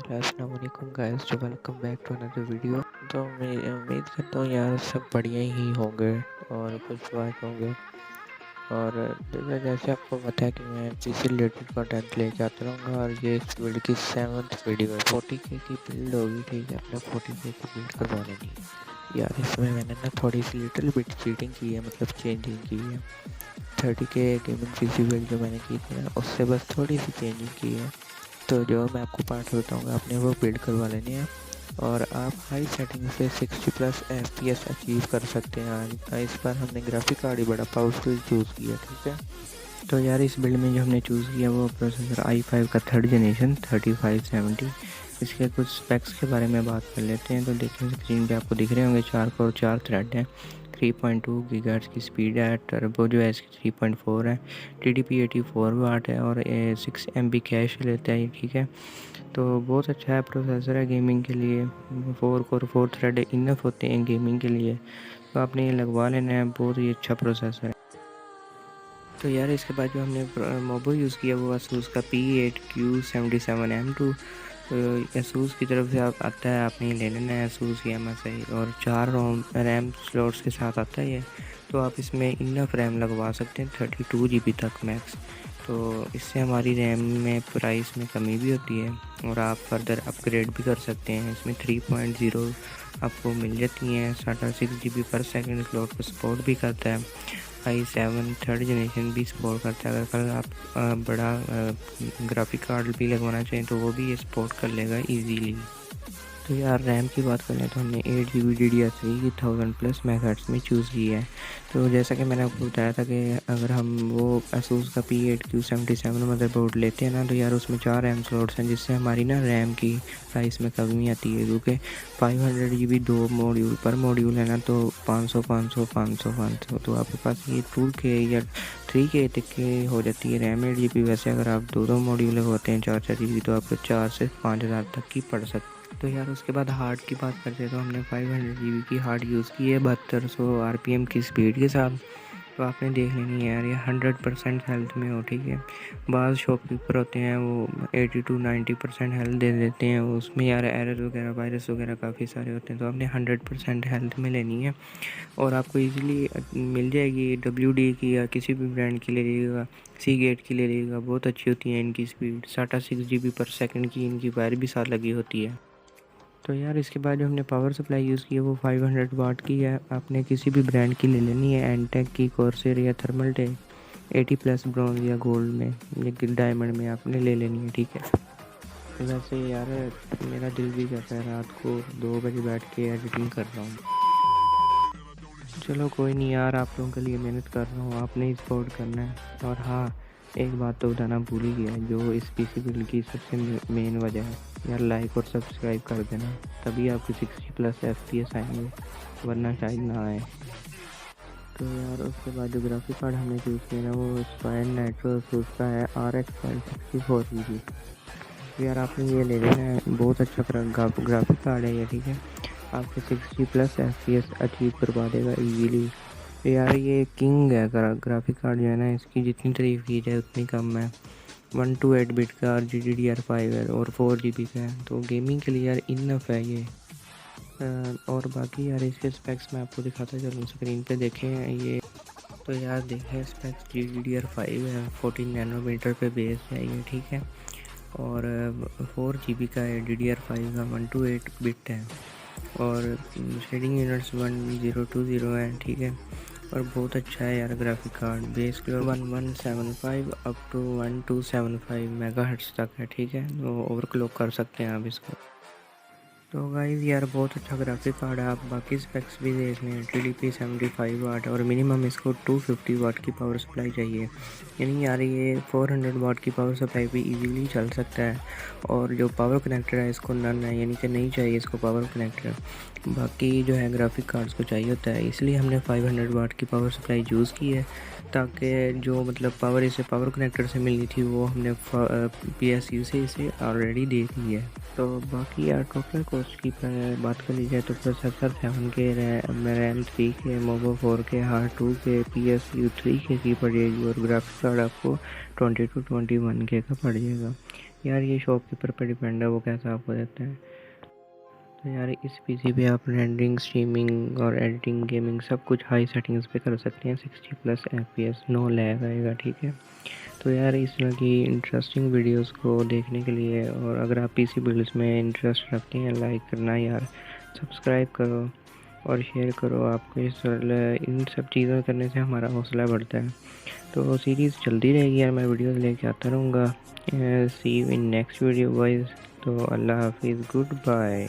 अस्सलाम वालेकुम गाइस, जो welcome back to another video. तो मैं उम्मीद करता हूँ यार सब बढ़िया ही होंगे और खुशबाश होंगे। और जैसे आपको पता है कि मैं पीसी रिलेटेड कंटेंट लेके आता रहूँगा और ये इस बिल्ड की 7th वीडियो है। 40K की बिल्ड होगी, ठीक है। अपने 40K की बिल्ड करवा लेनी है यार। इसमें मैंने ना थोड़ी सी लिटिल बिट चीटिंग की है, मतलब चेंजिंग की है। 30K गेमिंग पीसी बिल्ड जो मैंने की थी ना, उससे बस थोड़ी सी चेंजिंग की है। तो जो मैं आपको पार्ट बताऊँगा आपने वो बिल्ड करवा लेनी है और आप हाई सेटिंग से 60+ FPS अचीव कर सकते हैं। आज इस बार हमने ग्राफिक कार्ड ही बड़ा पावरफुल चूज़ किया, ठीक है। तो यार इस बिल्ड में जो हमने चूज़ किया वो प्रोसेसर i5 का 3rd जनरेशन 3570। इसके कुछ स्पेक्स के बारे में बात कर लेते हैं। तो देखिए स्क्रीन पे आपको दिख रहे होंगे 4 कोर 4 थ्रेड हैं, 3.2 गीगाहर्ट्ज की स्पीड है, टर्बो जो है इसकी 3.4 है, TDP 84 वाट है और 6 MB कैश लेता है, ठीक है। तो बहुत अच्छा है प्रोसेसर है गेमिंग के लिए। 4 कोर 4 थ्रेड इनफ होते हैं गेमिंग के लिए, तो आपने ये लगवा लेना है। बहुत ही अच्छा प्रोसेसर है। तो यार इसके बाद जो हमने मोबाइल यूज़ किया वो asus का P8Q77M2। तो asus की तरफ से आप आता है, आपने ले लेना है asus की MSI, और 4 रैम स्लॉट्स के साथ आता है ये। तो आप इसमें इनफ रैम लगवा सकते हैं 32 GB तक मैक्स। तो इससे हमारी रैम में प्राइस में कमी भी होती है और आप फर्दर अपग्रेड भी कर सकते हैं। इसमें 3.0 आपको मिल जाती हैं। 6.5 GB/s स्लॉट को सपोर्ट भी करता है। i7 3rd जनरेशन भी सपोर्ट करता है। अगर कल आप बड़ा ग्राफिक कार्ड भी लगवाना चाहें तो वो भी ये सपोर्ट कर लेगा इजीली। तो यार रैम की बात करें तो हमने 8 GB DDR3 की 1000+ मेगाहर्ट्ज़ में चूज़ की है। तो जैसा कि मैंने आपको बताया था कि अगर हम वो asus का P8Q77 मदरबोर्ड लेते हैं ना, तो यार उसमें 4 रैम स्लॉट्स हैं, जिससे हमारी ना रैम की प्राइस में कमी आती है। क्योंकि 500 GB 2 मॉड्यूल पर मॉड्यूल है ना, तो 500 500 500 500, तो आपके पास ये 2K या 3K तक के हो जाती है रैम 8 GB। वैसे अगर आप दो मोड्यूल लगवाते हैं 4 GB, तो आपको 4 से 5000 तक की पड़ सकती है। तो यार उसके बाद हार्ड की बात करते हैं तो हमने 500 GB की हार्ड यूज़ की है 7200 RPM की स्पीड के साथ। तो आपने देख लेनी है यार ये 100% हेल्थ में हो, ठीक है। बाज़ शॉपकीपर होते हैं वो 80 to 90% हेल्थ दे देते हैं, उसमें यार एरर वगैरह वायरस वगैरह काफ़ी सारे होते हैं। तो आपने 100% हेल्थ में लेनी है और आपको इजीली मिल जाएगी। WD की या किसी भी ब्रांड की ले लीजिएगा, Seagate की ले लीजिएगा, बहुत अच्छी होती है इनकी स्पीड। 6.6 GB/s की इनकी वायर भी साथ लगी होती है। तो यार इसके बाद जो हमने पावर सप्लाई यूज़ की है वो 500 वाट की है। आपने किसी भी ब्रांड की ले लेनी है, एनटेक की, कॉर्सेर या थर्मल टेक, 80+ ब्रॉन्ज या गोल्ड में या डायमंड में आपने ले लेनी है, ठीक है। वैसे यार मेरा दिल भी करता है रात को 2 बजे बैठ के एडिटिंग कर रहा हूँ। चलो कोई नहीं यार, आप लोगों के लिए मेहनत कर रहा हूँ, आपने ही सपोर्ट करना है। और हाँ, एक बात तो बताना भूल ही गया, जो इस पीसी बिल्ड की सबसे मेन वजह है यार, लाइक और सब्सक्राइब कर देना, तभी आपको 60+ FPS आएंगे, वरना शायद ना आए। तो यार उसके बाद जो ग्राफिक कार्ड हमने चूज़ किया ना वो स्पायर नाइट्रो उसका है RX 564 GB। तो यार आपने ये ले लेना है, बहुत अच्छा ग्राफिक कार्ड है ये, ठीक है। आपको 60+ FPS अचीव करवा देगा इजीली। यार ये किंग है ग्राफिक कार्ड जो है ना, इसकी जितनी तारीफ की जाए उतनी कम है। 128 बिट का GDDR5 है और 4 GB का है, तो गेमिंग के लिए यार इनफ है ये। और बाकी यार इसके स्पेक्स मैं आपको दिखाता चलूँ, स्क्रीन पे देखें ये। तो यार देखें स्पेक्स, GDDR5 है, 14 नैनोमीटर पे बेस है ये, ठीक है। और 4 GB का है, DDR5 का 128 बिट है और शेडिंग यूनिट्स 1020 है, ठीक है। और बहुत अच्छा है यार graphic card. Base clock 1175 up to 1275 megahertz तक है, ठीक है। तो ओवरक्लॉक कर सकते हैं आप इसको। तो गाइस यार बहुत अच्छा ग्राफिक कार्ड है। आप बाकी स्पेक्स भी देख लें, TDP 75 वाट और मिनिमम इसको 250 वाट की पावर सप्लाई चाहिए। यानी यार ये 400 वाट की पावर सप्लाई भी इजीली चल सकता है। और जो पावर कनेक्टर है इसको नन है, यानी कि नहीं चाहिए इसको पावर कनेक्टर। बाकी जो है ग्राफिक कार्ड्स को चाहिए होता है, इसलिए हमने 500 वाट की पावर सप्लाई यूज़ की है, ताकि जो मतलब पावर इसे पावर कनेक्टर से मिलनी थी वो हमने PSU से इसे ऑलरेडी दे दी है। तो बाकी यार टोटल कॉस्ट की बात कर ली जाए तो processor 7K RAM 3K, मोबो 4K, hard 2K, PSU 3K की पड़ेगी और ग्राफिक कार्ड आपको 20 to 21K का पड़ जाएगा। यार ये शॉपकीपर पर डिपेंड है वो कैसा आपको देता है। तो यार इस पीसी पे आप रेंडरिंग, स्ट्रीमिंग और एडिटिंग, गेमिंग सब कुछ हाई सेटिंग्स पे कर सकते हैं। 60+ FPS, नो लैग आएगा, ठीक है। तो यार इस तरह की इंटरेस्टिंग वीडियोस को देखने के लिए, और अगर आप पीसी बिल्ड्स में इंटरेस्ट रखते हैं, लाइक करना यार, सब्सक्राइब करो और शेयर करो। आपको इन सब चीज़ों करने से हमारा हौसला बढ़ता है। तो सीरीज़ चलती रहेगी यार, मैं वीडियोस लेके आता रहूँगा। See you in next video guys. तो अल्लाह हाफिज़, गुड बाय।